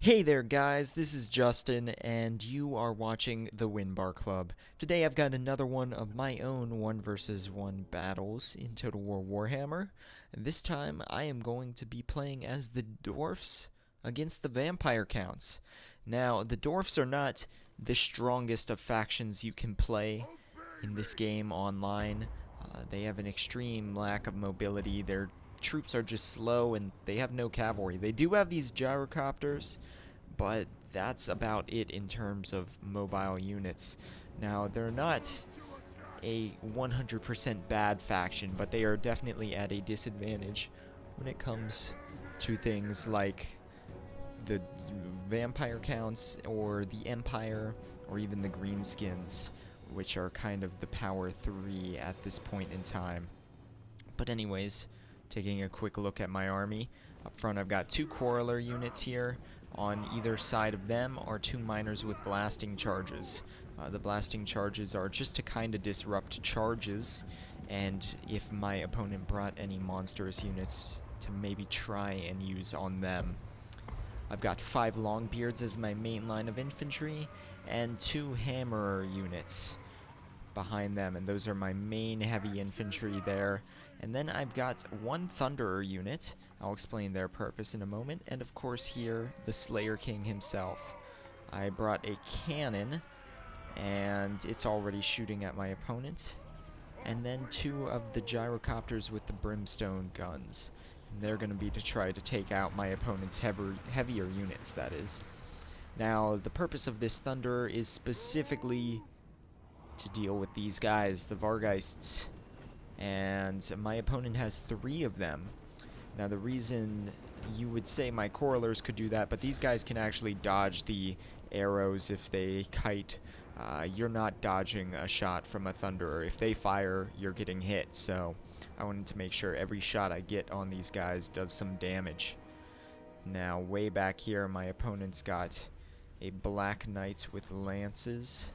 Hey there guys, this is Justin and you are watching the WinBarClub. Today I've got another one of my own 1 versus 1 battles in Total War Warhammer. And this time I am going to be playing as the Dwarfs against the Vampire Counts. Now, the Dwarfs are not the strongest of factions you can play in this game online. They have an extreme lack of mobility. Their troops are just slow and they have no cavalry. They do have these gyrocopters, but that's about it in terms of mobile units. Now, they're not a 100% bad faction, but they are definitely at a disadvantage when it comes to things like the Vampire Counts or the Empire or even the Greenskins, which are kind of the power 3 at this point in time. But anyways, taking a quick look at my army. Up front I've got 2 coroller units here. On either side of them are 2 miners with blasting charges. The blasting charges are just to kind of disrupt charges, and if my opponent brought any monstrous units to maybe try and use on them. I've got 5 Longbeards as my main line of infantry, and 2 Hammerer units behind them, and those are my main heavy infantry there. And then I've got 1 Thunderer unit. I'll explain their purpose in a moment. And of course here, the Slayer King himself. I brought a cannon, and it's already shooting at my opponent. And then 2 of the Gyrocopters with the brimstone guns. And they're going to be to try to take out my opponent's heavier units, that is. Now, the purpose of this Thunderer is specifically to deal with these guys, the Vargeists. And my opponent has 3 of them. Now, the reason you would say my corollers could do that, but these guys can actually dodge the arrows if they kite. You're not dodging a shot from a Thunderer. If they fire, you're getting hit. So I wanted to make sure every shot I get on these guys does some damage. Now, way back here, my opponent's got a Black Knights with lances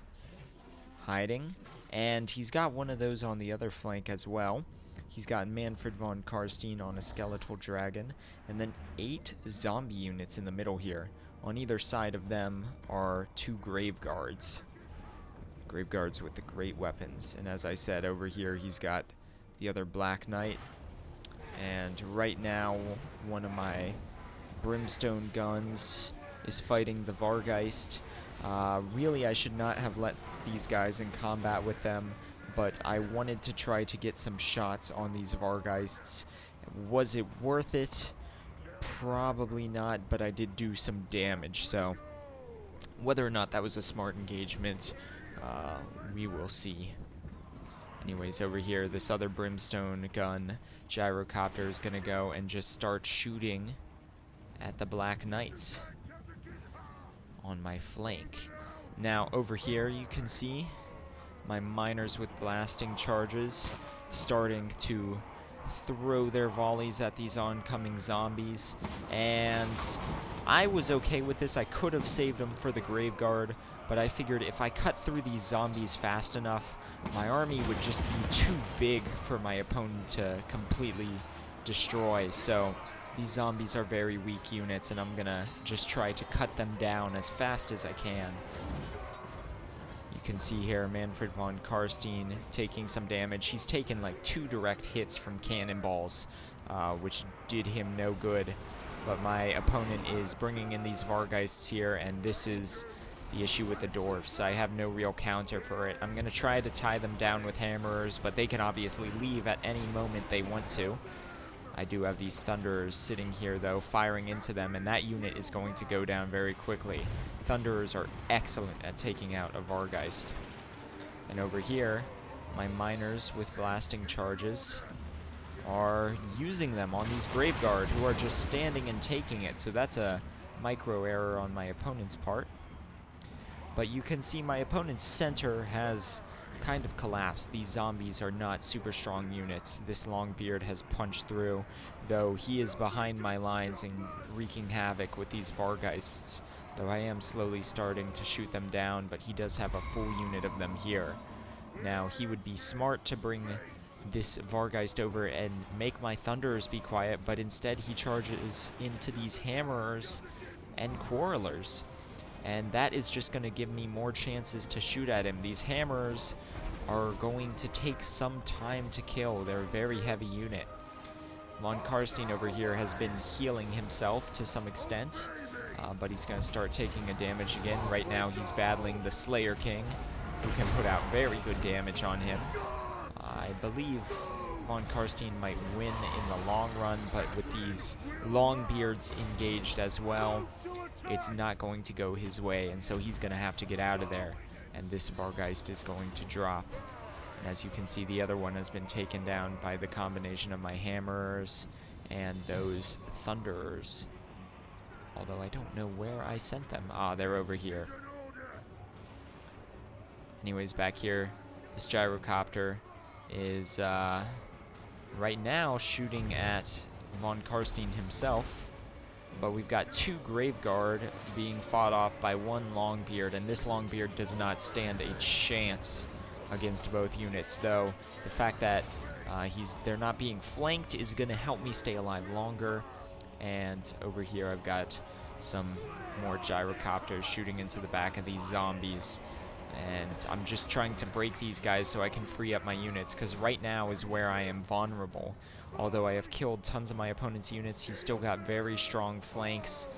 hiding, and he's got one of those on the other flank as well. He's got Manfred von Karstein on a skeletal dragon, and then 8 zombie units in the middle here. On either side of them are 2 grave guards. Grave guards with the great weapons. And as I said, over here he's got the other Black Knight. And right now, one of my brimstone guns is fighting the Vargeist. Really, I should not have let these guys in combat with them, but I wanted to try to get some shots on these Vargeists. Was it worth it? Probably not, but I did do some damage, so whether or not that was a smart engagement, we will see. Anyways, over here, this other brimstone gun, Gyrocopter, is going to go and just start shooting at the Black Knights on my flank. Now, over here, you can see my miners with blasting charges starting to throw their volleys at these oncoming zombies, and I was okay with this. I could have saved them for the grave guard, but I figured if I cut through these zombies fast enough, my army would just be too big for my opponent to completely destroy. So these zombies are very weak units, and I'm gonna just try to cut them down as fast as I can. You can see here Manfred von Karstein taking some damage. He's taken like 2 direct hits from cannonballs, which did him no good. But my opponent is bringing in these Vargeists here, and this is the issue with the Dwarfs. I have no real counter for it. I'm going to try to tie them down with Hammerers, but they can obviously leave at any moment they want to. I do have these Thunderers sitting here, though, firing into them, and that unit is going to go down very quickly. Thunderers are excellent at taking out a Vargeist. And over here, my miners with blasting charges are using them on these Grave Guard, who are just standing and taking it, so that's a micro error on my opponent's part. But you can see my opponent's center has kind of collapsed. These zombies are not super strong units. This Longbeard has punched through, though he is behind my lines and wreaking havoc with these Vargeists, though I am slowly starting to shoot them down, but he does have a full unit of them here. Now, he would be smart to bring this Vargeist over and make my Thunderers be quiet, but instead he charges into these Hammerers and quarrelers. And that is just going to give me more chances to shoot at him. These hammers are going to take some time to kill. They're a very heavy unit. Von Karstein over here has been healing himself to some extent, but he's going to start taking a damage again. Right now he's battling the Slayer King, who can put out very good damage on him. I believe Von Karstein might win in the long run, but with these Longbeards engaged as well, it's not going to go his way, and so he's going to have to get out of there, and this Vargeist is going to drop. And as you can see, the other one has been taken down by the combination of my hammers and those thunderers. Although I don't know where I sent them. Ah, they're over here. Anyways, back here, this Gyrocopter is right now shooting at Von Karstein himself. But we've got 2 Graveguard being fought off by 1 Longbeard, and this Longbeard does not stand a chance against both units, though the fact that they're not being flanked is going to help me stay alive longer. And over here I've got some more Gyrocopters shooting into the back of these zombies, and I'm just trying to break these guys so I can free up my units, because right now is where I am vulnerable. Although I have killed tons of my opponent's units, he's still got very strong flanks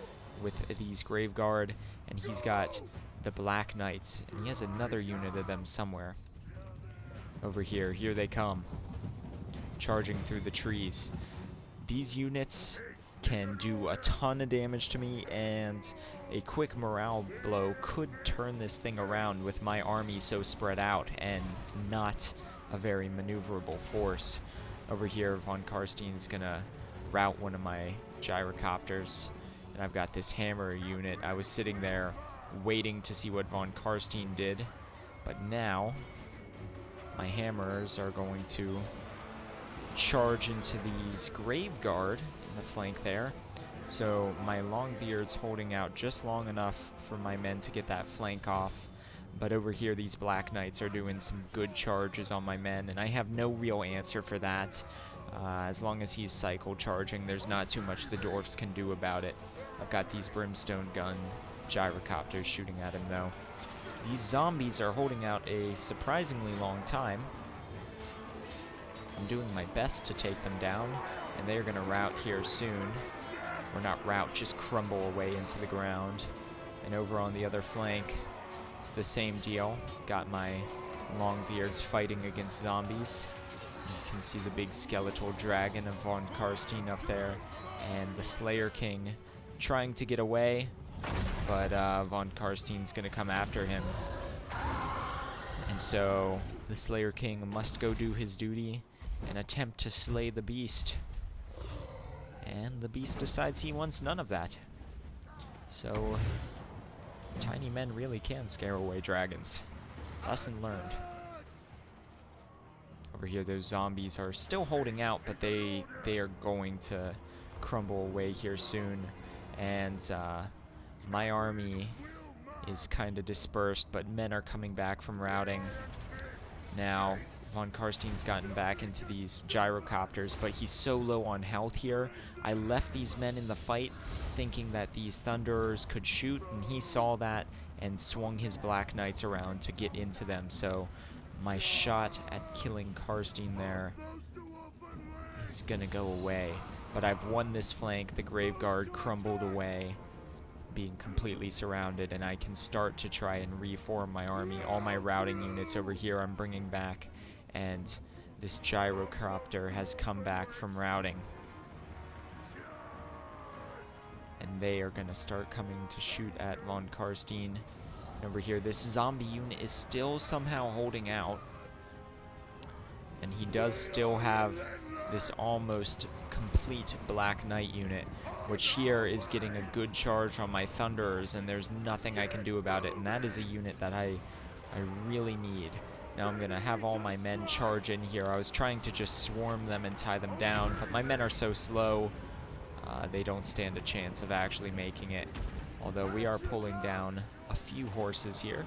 with these Graveguard, and he's got the Black Knights, and he has another unit of them somewhere. Over here, here they come, charging through the trees. These units can do a ton of damage to me, and a quick morale blow could turn this thing around with my army so spread out and not a very maneuverable force. Over here, Von Karstein's gonna rout one of my Gyrocopters, and I've got this hammer unit. I was sitting there waiting to see what Von Karstein did, but now my hammers are going to charge into these Graveguard in the flank there. So my Longbeard's holding out just long enough for my men to get that flank off. But over here, these Black Knights are doing some good charges on my men, and I have no real answer for that. As long as he's cycle charging, there's not too much the Dwarfs can do about it. I've got these Brimstone Gun Gyrocopters shooting at him, though. These zombies are holding out a surprisingly long time. I'm doing my best to take them down, and they're going to rout here soon. Or not rout, just crumble away into the ground. And over on the other flank, it's the same deal. Got my Longbeards fighting against zombies. You can see the big skeletal dragon of Von Karstein up there, and the Slayer King trying to get away, but Von Karstein's gonna come after him. And so the Slayer King must go do his duty and attempt to slay the beast. And the beast decides he wants none of that. So tiny men really can scare away dragons. Lesson learned. Over here, those zombies are still holding out, but they are going to crumble away here soon. And my army is kind of dispersed, but men are coming back from routing. Now, Von Karstein's gotten back into these Gyrocopters, but he's so low on health here. I left these men in the fight thinking that these Thunderers could shoot, and he saw that and swung his Black Knights around to get into them. So my shot at killing Karstein there is gonna go away. But I've won this flank. The Graveguard crumbled away, being completely surrounded, and I can start to try and reform my army. All my routing units over here I'm bringing back, and this Gyrocopter has come back from routing. And they are going to start coming to shoot at Von Karstein. And over here, this zombie unit is still somehow holding out. And he does still have this almost complete Black Knight unit, which here is getting a good charge on my Thunderers, and there's nothing I can do about it. And that is a unit that I really need. Now I'm going to have all my men charge in here. I was trying to just swarm them and tie them down, but my men are so slow, they don't stand a chance of actually making it. Although we are pulling down a few horses here.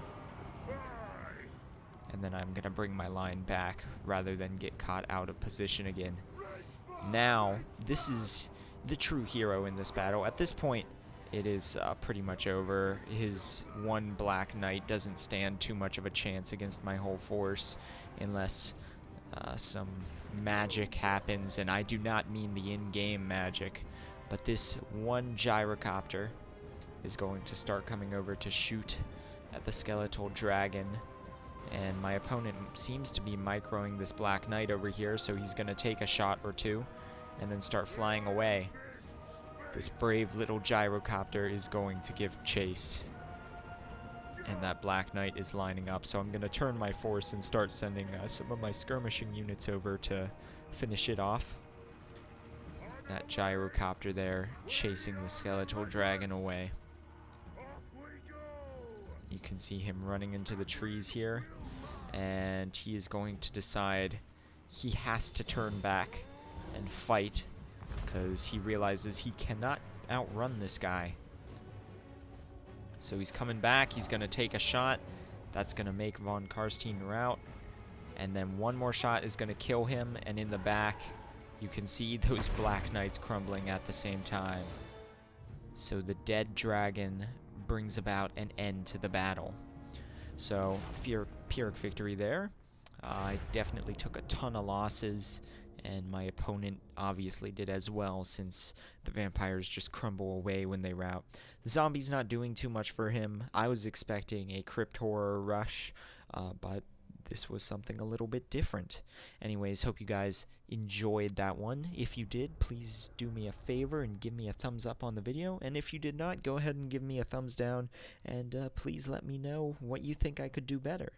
And then I'm going to bring my line back rather than get caught out of position again. Now, this is the true hero in this battle. At this point, it is pretty much over. His one Black Knight doesn't stand too much of a chance against my whole force unless some magic happens, and I do not mean the in-game magic, but this one gyrocopter is going to start coming over to shoot at the skeletal dragon, and my opponent seems to be microing this Black Knight over here, so he's going to take a shot or two and then start flying away. This brave little gyrocopter is going to give chase, and that Black Knight is lining up, so I'm going to turn my force and start sending some of my skirmishing units over to finish it off. That gyrocopter there chasing the skeletal dragon away. You can see him running into the trees here, and he is going to decide he has to turn back and fight because he realizes he cannot outrun this guy. So he's coming back, he's going to take a shot. That's going to make von Karstein rout. And then one more shot is going to kill him, and in the back you can see those Black Knights crumbling at the same time. So the dead dragon brings about an end to the battle. So Pyrrhic victory there. I definitely took a ton of losses, and my opponent obviously did as well, since the vampires just crumble away when they rout. The zombie's not doing too much for him. I was expecting a crypt horror rush, but this was something a little bit different. Anyways, hope you guys enjoyed that one. If you did, please do me a favor and give me a thumbs up on the video, and if you did not, go ahead and give me a thumbs down, and please let me know what you think I could do better.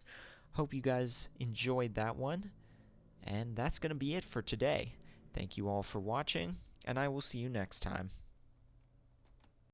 Hope you guys enjoyed that one. And that's going to be it for today. Thank you all for watching, and I will see you next time.